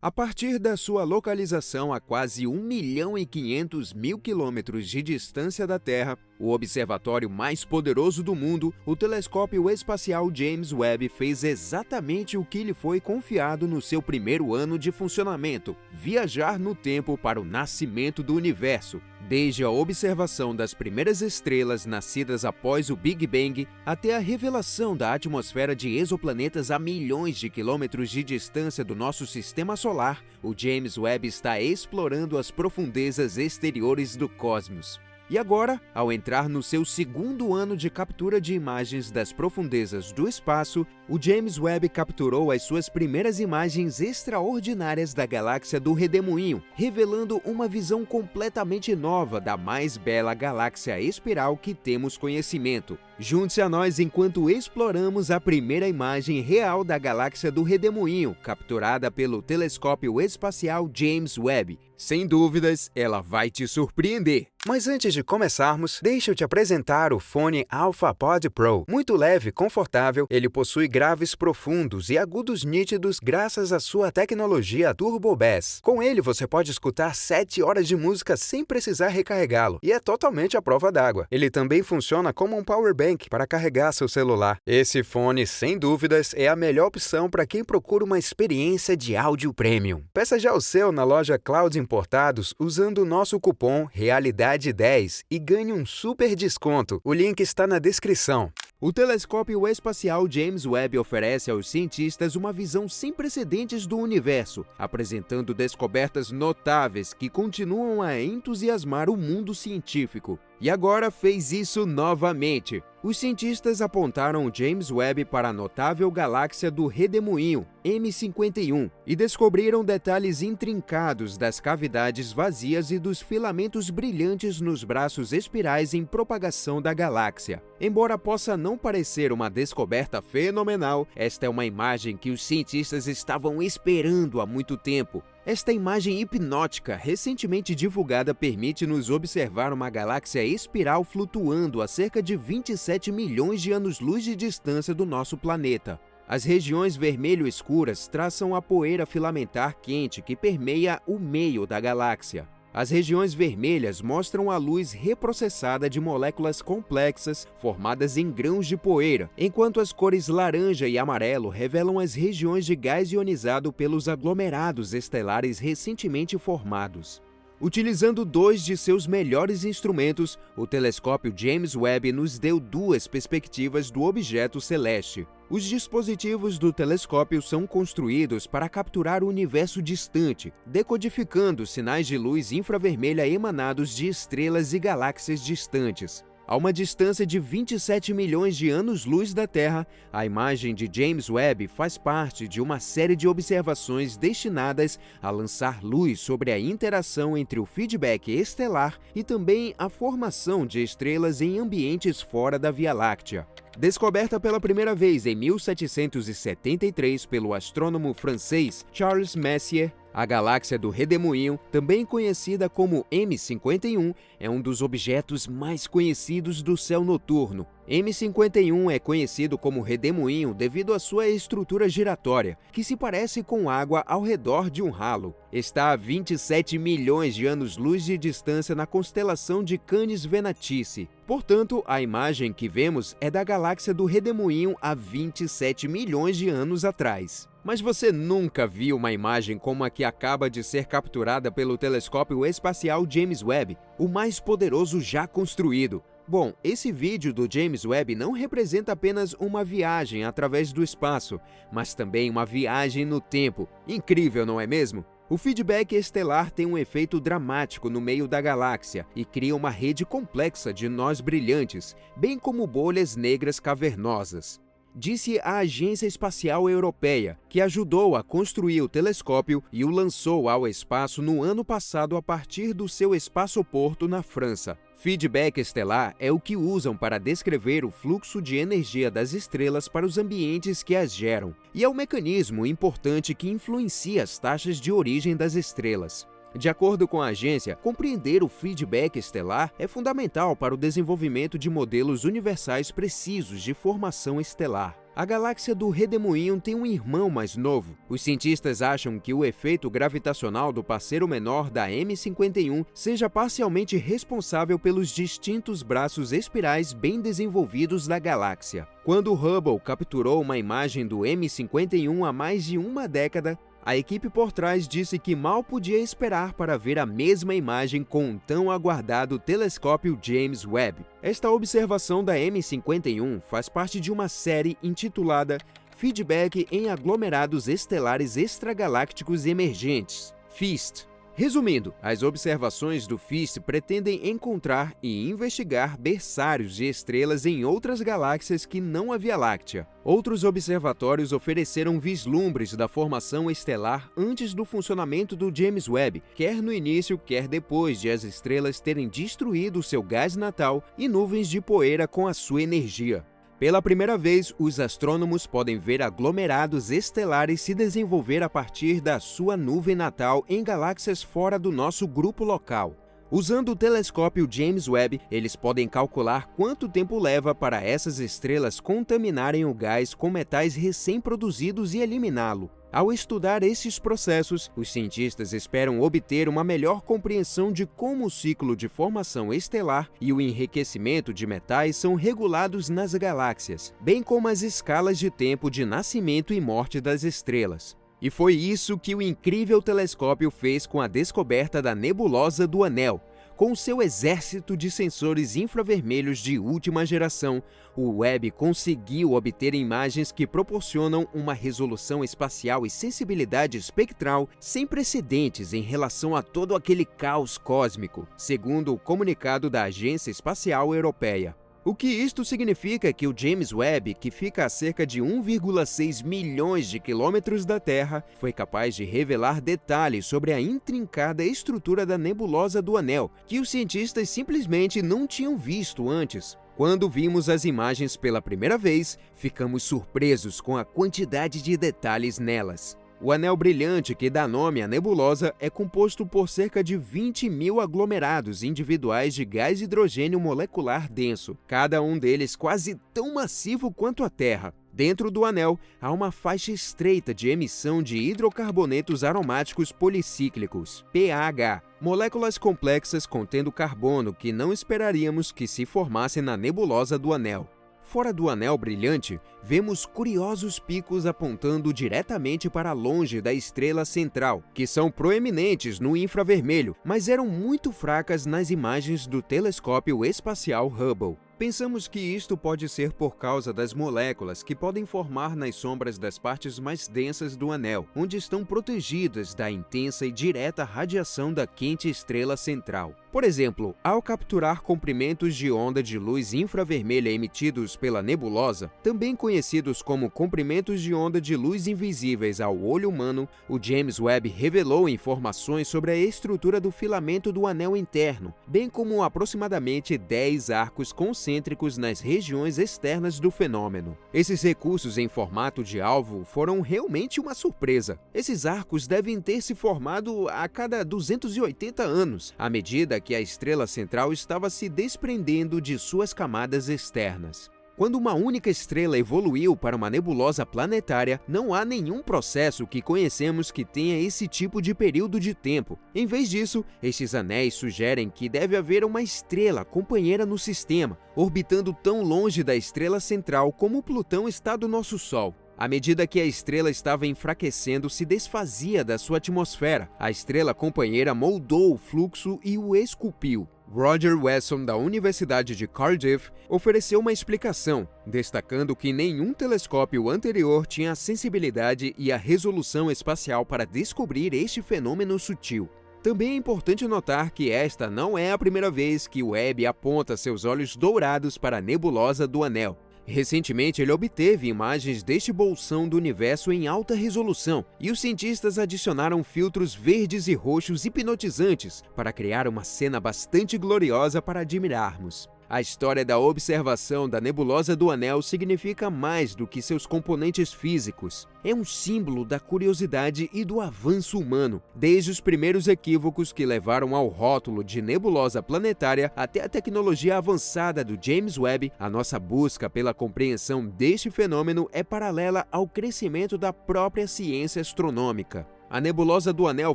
A partir da sua localização a quase 1.500.000 quilômetros de distância da Terra, o observatório mais poderoso do mundo, o telescópio espacial James Webb, fez exatamente o que lhe foi confiado no seu primeiro ano de funcionamento: viajar no tempo para o nascimento do universo. Desde a observação das primeiras estrelas nascidas após o Big Bang até a revelação da atmosfera de exoplanetas a milhões de quilômetros de distância do nosso sistema solar, o James Webb está explorando as profundezas exteriores do cosmos. E agora, ao entrar no seu segundo ano de captura de imagens das profundezas do espaço, o James Webb capturou as suas primeiras imagens extraordinárias da galáxia do Redemoinho, revelando uma visão completamente nova da mais bela galáxia espiral que temos conhecimento. Junte-se a nós enquanto exploramos a primeira imagem real da galáxia do Redemoinho, capturada pelo telescópio espacial James Webb. Sem dúvidas, ela vai te surpreender. Mas antes de começarmos, deixa eu te apresentar o fone AlphaPod Pro. Muito leve e confortável, ele possui graves profundos e agudos nítidos graças à sua tecnologia Turbo Bass. Com ele, você pode escutar 7 horas de música sem precisar recarregá-lo, e é totalmente à prova d'água. Ele também funciona como um power bank para carregar seu celular. Esse fone, sem dúvidas, é a melhor opção para quem procura uma experiência de áudio premium. Peça já o seu na loja Cloud Importados usando o nosso cupom REALIDADE10 e ganhe um super desconto. O link está na descrição. O telescópio espacial James Webb oferece aos cientistas uma visão sem precedentes do universo, apresentando descobertas notáveis que continuam a entusiasmar o mundo científico. E agora fez isso novamente. Os cientistas apontaram o James Webb para a notável galáxia do Redemoinho, M51, e descobriram detalhes intrincados das cavidades vazias e dos filamentos brilhantes nos braços espirais em propagação da galáxia. Embora possa não parecer uma descoberta fenomenal, esta é uma imagem que os cientistas estavam esperando há muito tempo. Esta imagem hipnótica, recentemente divulgada, permite-nos observar uma galáxia espiral flutuando a cerca de 27 milhões de anos-luz de distância do nosso planeta. As regiões vermelho escuras traçam a poeira filamentar quente que permeia o meio da galáxia. As regiões vermelhas mostram a luz reprocessada de moléculas complexas formadas em grãos de poeira, enquanto as cores laranja e amarelo revelam as regiões de gás ionizado pelos aglomerados estelares recentemente formados. Utilizando 2 de seus melhores instrumentos, o telescópio James Webb nos deu 2 perspectivas do objeto celeste. Os dispositivos do telescópio são construídos para capturar o universo distante, decodificando sinais de luz infravermelha emanados de estrelas e galáxias distantes. A uma distância de 27 milhões de anos-luz da Terra, a imagem de James Webb faz parte de uma série de observações destinadas a lançar luz sobre a interação entre o feedback estelar e também a formação de estrelas em ambientes fora da Via Láctea. Descoberta pela primeira vez em 1773 pelo astrônomo francês Charles Messier, a galáxia do Redemoinho, também conhecida como M51, é um dos objetos mais conhecidos do céu noturno. M51 é conhecido como Redemoinho devido à sua estrutura giratória, que se parece com água ao redor de um ralo. Está a 27 milhões de anos-luz de distância na constelação de Canis Venatici. Portanto, a imagem que vemos é da galáxia do Redemoinho há 27 milhões de anos atrás. Mas você nunca viu uma imagem como a que acaba de ser capturada pelo telescópio espacial James Webb, o mais poderoso já construído. Bom, esse vídeo do James Webb não representa apenas uma viagem através do espaço, mas também uma viagem no tempo. Incrível, não é mesmo? O feedback estelar tem um efeito dramático no meio da galáxia e cria uma rede complexa de nós brilhantes, bem como bolhas negras cavernosas. Disse a Agência Espacial Europeia, que ajudou a construir o telescópio e o lançou ao espaço no ano passado a partir do seu espaçoporto na França. Feedback estelar é o que usam para descrever o fluxo de energia das estrelas para os ambientes que as geram, e é um mecanismo importante que influencia as taxas de origem das estrelas. De acordo com a agência, compreender o feedback estelar é fundamental para o desenvolvimento de modelos universais precisos de formação estelar. A galáxia do Redemoinho tem um irmão mais novo. Os cientistas acham que o efeito gravitacional do parceiro menor da M51 seja parcialmente responsável pelos distintos braços espirais bem desenvolvidos da galáxia. Quando Hubble capturou uma imagem do M51 há mais de uma década, a equipe por trás disse que mal podia esperar para ver a mesma imagem com o tão aguardado telescópio James Webb. Esta observação da M51 faz parte de uma série intitulada Feedback em Aglomerados Estelares Extragalácticos Emergentes, FEAST. Resumindo, as observações do FEAST pretendem encontrar e investigar berçários de estrelas em outras galáxias que não a Via Láctea. Outros observatórios ofereceram vislumbres da formação estelar antes do funcionamento do James Webb, quer no início, quer depois de as estrelas terem destruído seu gás natal e nuvens de poeira com a sua energia. Pela primeira vez, os astrônomos podem ver aglomerados estelares se desenvolver a partir da sua nuvem natal em galáxias fora do nosso grupo local. Usando o telescópio James Webb, eles podem calcular quanto tempo leva para essas estrelas contaminarem o gás com metais recém-produzidos e eliminá-lo. Ao estudar esses processos, os cientistas esperam obter uma melhor compreensão de como o ciclo de formação estelar e o enriquecimento de metais são regulados nas galáxias, bem como as escalas de tempo de nascimento e morte das estrelas. E foi isso que o incrível telescópio fez com a descoberta da nebulosa do Anel. Com seu exército de sensores infravermelhos de última geração, o Webb conseguiu obter imagens que proporcionam uma resolução espacial e sensibilidade espectral sem precedentes em relação a todo aquele caos cósmico, segundo o comunicado da Agência Espacial Europeia. O que isto significa é que o James Webb, que fica a cerca de 1,6 milhões de quilômetros da Terra, foi capaz de revelar detalhes sobre a intrincada estrutura da nebulosa do Anel, que os cientistas simplesmente não tinham visto antes. Quando vimos as imagens pela primeira vez, ficamos surpresos com a quantidade de detalhes nelas. O anel brilhante que dá nome à nebulosa é composto por cerca de 20 mil aglomerados individuais de gás hidrogênio molecular denso, cada um deles quase tão massivo quanto a Terra. Dentro do anel, há uma faixa estreita de emissão de hidrocarbonetos aromáticos policíclicos, PAH, moléculas complexas contendo carbono que não esperaríamos que se formassem na nebulosa do anel. Fora do anel brilhante, vemos curiosos picos apontando diretamente para longe da estrela central, que são proeminentes no infravermelho, mas eram muito fracas nas imagens do telescópio espacial Hubble. Pensamos que isto pode ser por causa das moléculas que podem formar nas sombras das partes mais densas do anel, onde estão protegidas da intensa e direta radiação da quente estrela central. Por exemplo, ao capturar comprimentos de onda de luz infravermelha emitidos pela nebulosa, também conhecidos como comprimentos de onda de luz invisíveis ao olho humano, o James Webb revelou informações sobre a estrutura do filamento do anel interno, bem como aproximadamente 10 arcos concêntricos nas regiões externas do fenômeno. Esses recursos em formato de alvo foram realmente uma surpresa. Esses arcos devem ter se formado a cada 280 anos, à medida que a estrela central estava se desprendendo de suas camadas externas. Quando uma única estrela evoluiu para uma nebulosa planetária, não há nenhum processo que conhecemos que tenha esse tipo de período de tempo. Em vez disso, estes anéis sugerem que deve haver uma estrela companheira no sistema, orbitando tão longe da estrela central como Plutão está do nosso Sol. À medida que a estrela estava enfraquecendo, se desfazia da sua atmosfera. A estrela companheira moldou o fluxo e o esculpiu. Roger Wesson, da Universidade de Cardiff, ofereceu uma explicação, destacando que nenhum telescópio anterior tinha a sensibilidade e a resolução espacial para descobrir este fenômeno sutil. Também é importante notar que esta não é a primeira vez que o Webb aponta seus olhos dourados para a nebulosa do Anel. Recentemente, ele obteve imagens deste bolsão do universo em alta resolução, e os cientistas adicionaram filtros verdes e roxos hipnotizantes para criar uma cena bastante gloriosa para admirarmos. A história da observação da nebulosa do Anel significa mais do que seus componentes físicos. É um símbolo da curiosidade e do avanço humano, desde os primeiros equívocos que levaram ao rótulo de nebulosa planetária até a tecnologia avançada do James Webb. A nossa busca pela compreensão deste fenômeno é paralela ao crescimento da própria ciência astronômica. A nebulosa do Anel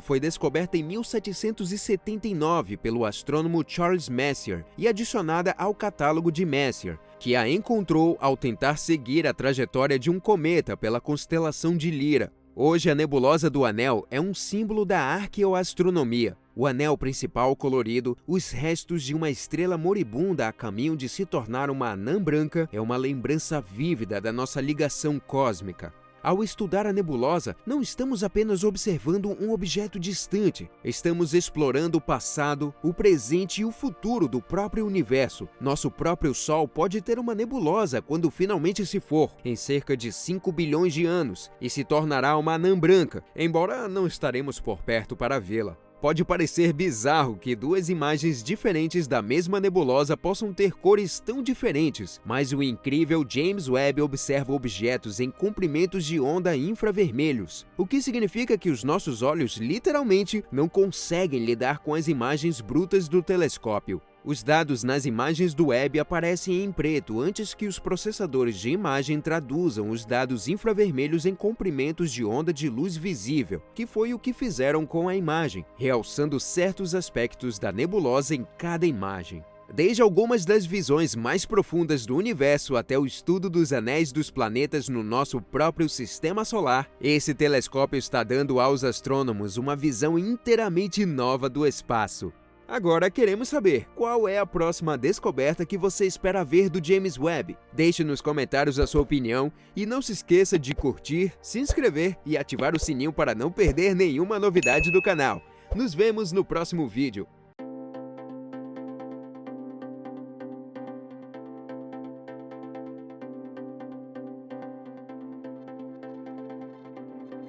foi descoberta em 1779 pelo astrônomo Charles Messier e adicionada ao catálogo de Messier, que a encontrou ao tentar seguir a trajetória de um cometa pela constelação de Lyra. Hoje, a nebulosa do Anel é um símbolo da arqueoastronomia. O anel principal colorido, os restos de uma estrela moribunda a caminho de se tornar uma anã branca, é uma lembrança vívida da nossa ligação cósmica. Ao estudar a nebulosa, não estamos apenas observando um objeto distante, estamos explorando o passado, o presente e o futuro do próprio universo. Nosso próprio Sol pode ter uma nebulosa quando finalmente se for, em cerca de 5 bilhões de anos, e se tornará uma anã branca, embora não estaremos por perto para vê-la. Pode parecer bizarro que duas imagens diferentes da mesma nebulosa possam ter cores tão diferentes, mas o incrível James Webb observa objetos em comprimentos de onda infravermelhos, o que significa que os nossos olhos literalmente não conseguem lidar com as imagens brutas do telescópio. Os dados nas imagens do Webb aparecem em preto antes que os processadores de imagem traduzam os dados infravermelhos em comprimentos de onda de luz visível, que foi o que fizeram com a imagem, realçando certos aspectos da nebulosa em cada imagem. Desde algumas das visões mais profundas do universo até o estudo dos anéis dos planetas no nosso próprio sistema solar, esse telescópio está dando aos astrônomos uma visão inteiramente nova do espaço. Agora queremos saber qual é a próxima descoberta que você espera ver do James Webb. Deixe nos comentários a sua opinião e não se esqueça de curtir, se inscrever e ativar o sininho para não perder nenhuma novidade do canal. Nos vemos no próximo vídeo.